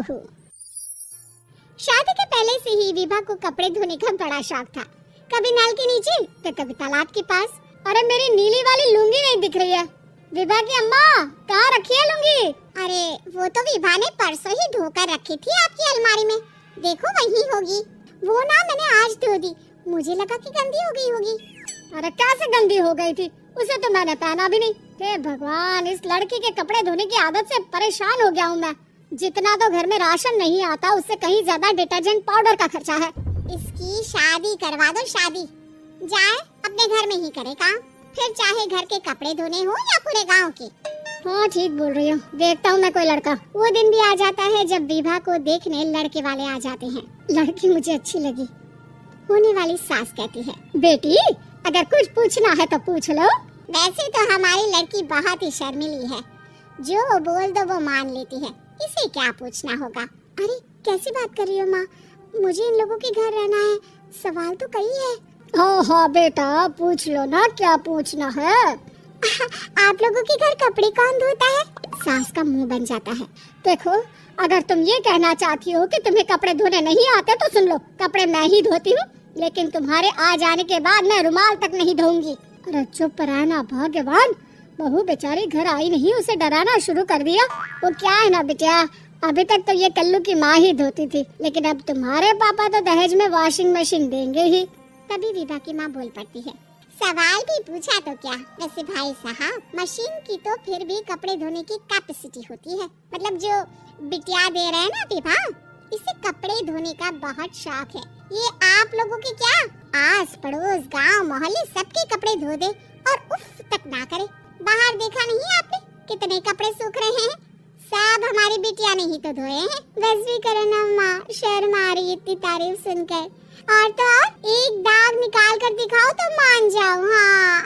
बहू। शादी के पहले से ही विभा को कपड़े धोने का बड़ा शौक था। कभी नल के नीचे तो कभी तालाब के पास। अरे मेरी नीली वाली लुंगी नहीं दिख रही है। विभा की अम्मा, कहाँ रखी है लुंगी? अरे वो तो विभा ने परसों ही धोकर रखी थी आपकी अलमारी में, देखो वहीं होगी। वो ना मैंने आज धो दी, मुझे लगा कि गंदी हो गई होगी। अरे कैसे गंदी हो गई थी, उसे तो मैंने पहना भी नहीं। हे भगवान, इस लड़की के कपड़े धोने की आदत से परेशान हो गया हूँ मैं। जितना तो घर में राशन नहीं आता, उससे कहीं ज्यादा डिटर्जेंट पाउडर का खर्चा है। इसकी शादी करवा दो, शादी जाए अपने घर में ही करे काम, फिर चाहे घर के कपड़े धोने हो या पूरे गांव के। हाँ ठीक बोल रही हो, देखता हूँ मैं कोई लड़का। वो दिन भी आ जाता है जब विभा को देखने लड़के वाले आ जाते हैं। लड़की मुझे अच्छी लगी। होने वाली सास कहती है, बेटी अगर कुछ पूछना है तो पूछ लो। वैसे तो हमारी लड़की बहुत ही शर्मीली है, जो बोल दो वो मान लेती है, इसे क्या पूछना होगा। अरे कैसी बात कर रही हो माँ, मुझे इन लोगों के घर रहना है, सवाल तो कई है। हाँ हाँ बेटा, पूछ लो ना, क्या पूछना है। आप लोगों के घर कपड़े कौन धोता है? सास का मुंह बन जाता है। देखो, अगर तुम ये कहना चाहती हो कि तुम्हें कपड़े धोने नहीं आते तो सुन लो, कपड़े मैं ही धोती हूँ, लेकिन तुम्हारे आ जाने के बाद मैं रुमाल तक नहीं धोऊंगी। अरे चुप रहना भगवान, बहू बेचारी घर आई नहीं, उसे डराना शुरू कर दिया। वो क्या है ना बेटा, अभी तक तो ये कल्लू की माँ ही धोती थी, लेकिन अब तुम्हारे पापा तो दहेज में वॉशिंग मशीन देंगे ही। तभी विभा की माँ बोल पड़ती है, सवाल भी पूछा तो क्या। वैसे भाई साहब, मशीन की तो फिर भी कपड़े धोने की कैपेसिटी होती है। मतलब जो बिटिया दे रहे हैं ना विभा, इसे कपड़े धोने का बहुत शौक है। ये आप लोगों के क्या आस पड़ोस गांव मोहल्ले सबके कपड़े धो दे और उफ तक ना करे। बाहर देखा नहीं आपने कितने कपड़े सूख रहे हैं, सब हमारी बिटिया ने ही तो धोए हैं। बस भी करो ना माँ, शर्म आ रही इतनी तारीफ सुनकर। और तो और एक दाग निकाल कर दिखाओ तो मान जाओ। हाँ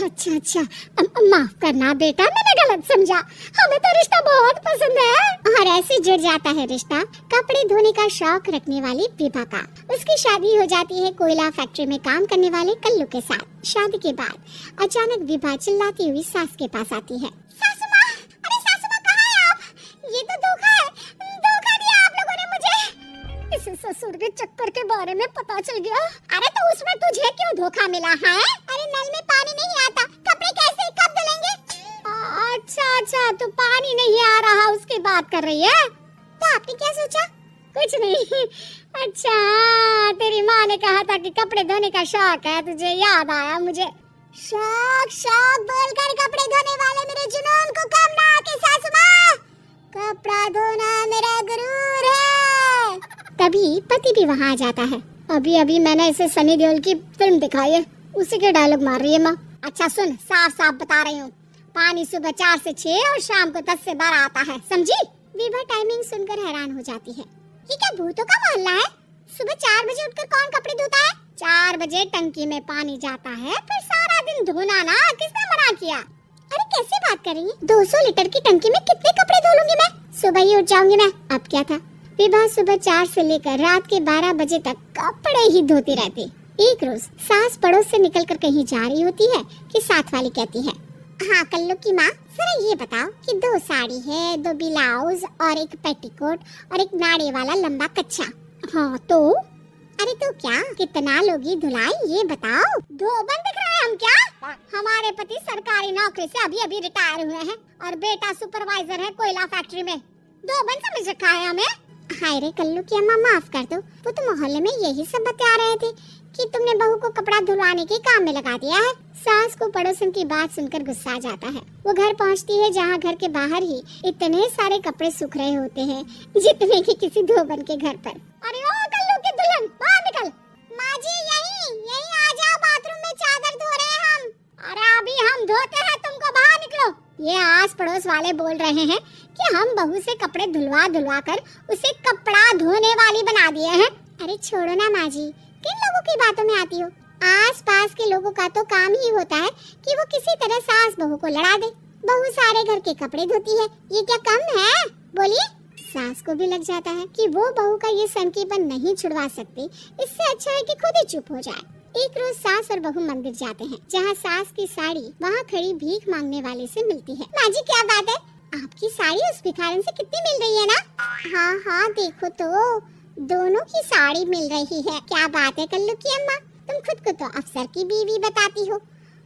अच्छा, माफ करना बेटा, मैंने गलत समझा। हमें तो रिश्ता बहुत पसंद है और ऐसे जुड़ जाता है रिश्ता कपड़े धोने का शौक रखने वाली विभा का। उसकी शादी हो जाती है कोयला फैक्ट्री में काम करने वाले कल्लू के साथ। शादी के बाद अचानक विभा चिल्लाती हुई सास के पास आती है, सासू माँ, अरे सासू माँ कहाँ है आप? ये तो धोखा है, धोखा दिया आप लोगों ने मुझे। इस ससुर के चक्कर के बारे में पता चल गया। अरे तो उसमें तुझे क्यों धोखा मिला है? अरे नल में पानी नहीं आता, कपड़े कैसे कब धुलेंगे? अच्छा, तो पानी नहीं आ रहा उसकी बात कर रही है। तो आपने क्या सोचा? कुछ नहीं। अच्छा, तेरी माँ ने कहा था कि कपड़े धोने का शौक है, तुझे याद आया मुझे। शौक बोलकर कपड़े धोने वाले मेरे जुनून को कम ना आके सासू माँ, कपड़ा धोना मेरा गुरूर है। तभी पति भी वहाँ आ जाता है। अभी मैंने इसे सनी देओल की फिल्म दिखाई है, उसी के डायलॉग मार रही है माँ। अच्छा सुन, साफ बता रही हूँ, पानी सुबह 4 से 6 और शाम को 10 से 12 आता है, समझी? विभा टाइमिंग सुनकर हैरान हो जाती है। ये क्या भूतों का मोहल्ला है? सुबह 4 बजे उठकर कौन कपड़े धोता है? 4 बजे टंकी में पानी जाता है, फिर सारा दिन धोना ना, किसने मना किया? अरे कैसे बात कर रही है? 200 लीटर की टंकी में कितने कपड़े धो लूंगी मैं? सुबह ही उठ जाऊंगी मैं। अब क्या था, विभा सुबह 4 से लेकर रात के 12 बजे तक कपड़े ही धोती रहती। एक रोज सास पड़ोस से निकलकर कहीं जा रही होती है कि साथ वाली कहती है, हाँ कल्लू की माँ, जरा ये बताओ कि 2 साड़ी है, 2 ब्लाउज और एक पेटीकोट और एक नाड़े वाला लंबा कच्छा। हाँ तो? अरे तो क्या, कितना लोगी धुलाई ये बताओ। धोबन दिख रहा है हम क्या? हमारे पति सरकारी नौकरी से अभी रिटायर हुए हैं और बेटा सुपरवाइजर है कोयला फैक्ट्री में। धोबन समझ रखा है हमें। हाय रे कल्लू की अम्मा, माफ कर दो, वो तो मोहल्ले में यही सब बता रहे थे कि तुमने बहू को कपड़ा धुलवाने के काम में लगा दिया है। सास को पड़ोसन की बात सुनकर गुस्सा आ जाता है। वो घर पहुंचती है जहां घर के बाहर ही इतने सारे कपड़े सूख रहे होते हैं जितने कि किसी धोबन के घर पर। अरे ओ कल्लू की दुल्हन, बाहर निकल। माँ जी यहीं आ जाओ, बाथरूम में चादर धो रहे हैं हम। अरे अभी हम धोते हैं, तुमको बाहर निकलो। ये आस पड़ोस वाले बोल रहे हैं कि हम बहू से कपड़े धुलवा कर उसे कपड़ा धोने वाली बना दिए हैं। अरे छोड़ो ना माँ जी, किन लोगों की बातों में आती हो? आस पास के लोगों का तो काम ही होता है कि वो किसी तरह सास बहू को लड़ा दे। बहू सारे घर के कपड़े धोती है, ये क्या कम है? बोलिए। सास को भी लग जाता है कि वो बहू का ये सनकीपन नहीं छुड़वा सकती, इससे अच्छा है कि खुद ही चुप हो जाए। एक रोज सास और बहू मंदिर जाते हैं, जहाँ सास की साड़ी वहाँ खड़ी भीख मांगने वाले से मिलती है। माँ जी क्या बात है, आपकी साड़ी उस भिखारन से कितनी मिल रही है ना? हाँ हाँ देखो तो, दोनों की साड़ी मिल रही है। क्या बात है कल्लू की अम्मा, तुम खुद को तो अफसर की बीवी बताती हो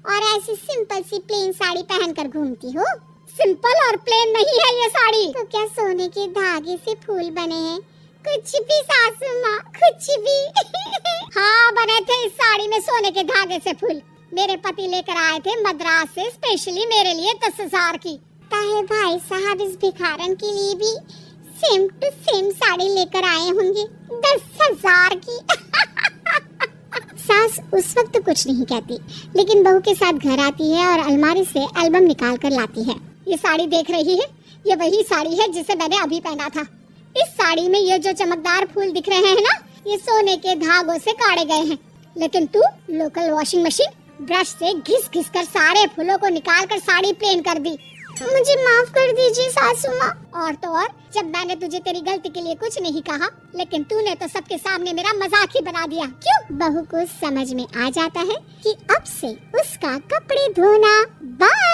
और ऐसी सिंपल सी प्लेन साड़ी पहनकर घूमती हो। सिंपल और प्लेन नहीं है ये साड़ी। तो क्या सोने के धागे से फूल बने हैं? कुछ भी सासू माँ, कुछ भी। हाँ बने थे इस साड़ी में सोने के धागे से फूल। मेरे पति लेकर आए थे मद्रास से स्पेशली मेरे लिए 10,000 की। ताहे भाई साहब इस भिखारन के लिए भी सेम टू सेम साड़ी लेकर आए होंगे 10,000 की। सास उस वक्त कुछ नहीं कहती, लेकिन बहू के साथ घर आती है और अलमारी से एल्बम निकाल कर लाती है। ये साड़ी देख रही है, ये वही साड़ी है जिसे मैंने अभी पहना था। इस साड़ी में ये जो चमकदार फूल दिख रहे हैं ना, ये सोने के धागों से काढ़े गए हैं। लेकिन तू लोकल वॉशिंग मशीन ब्रश से घिस घिस कर सारे फूलों को निकाल कर साड़ी प्लेन कर दी। मुझे माफ कर दीजिए सासू माँ। और तो और, जब मैंने तुझे तेरी गलती के लिए कुछ नहीं कहा, लेकिन तूने तो सबके सामने मेरा मजाक ही बना दिया। क्यों? बहू को समझ में आ जाता है कि अब से उसका कपड़े धोना बाय।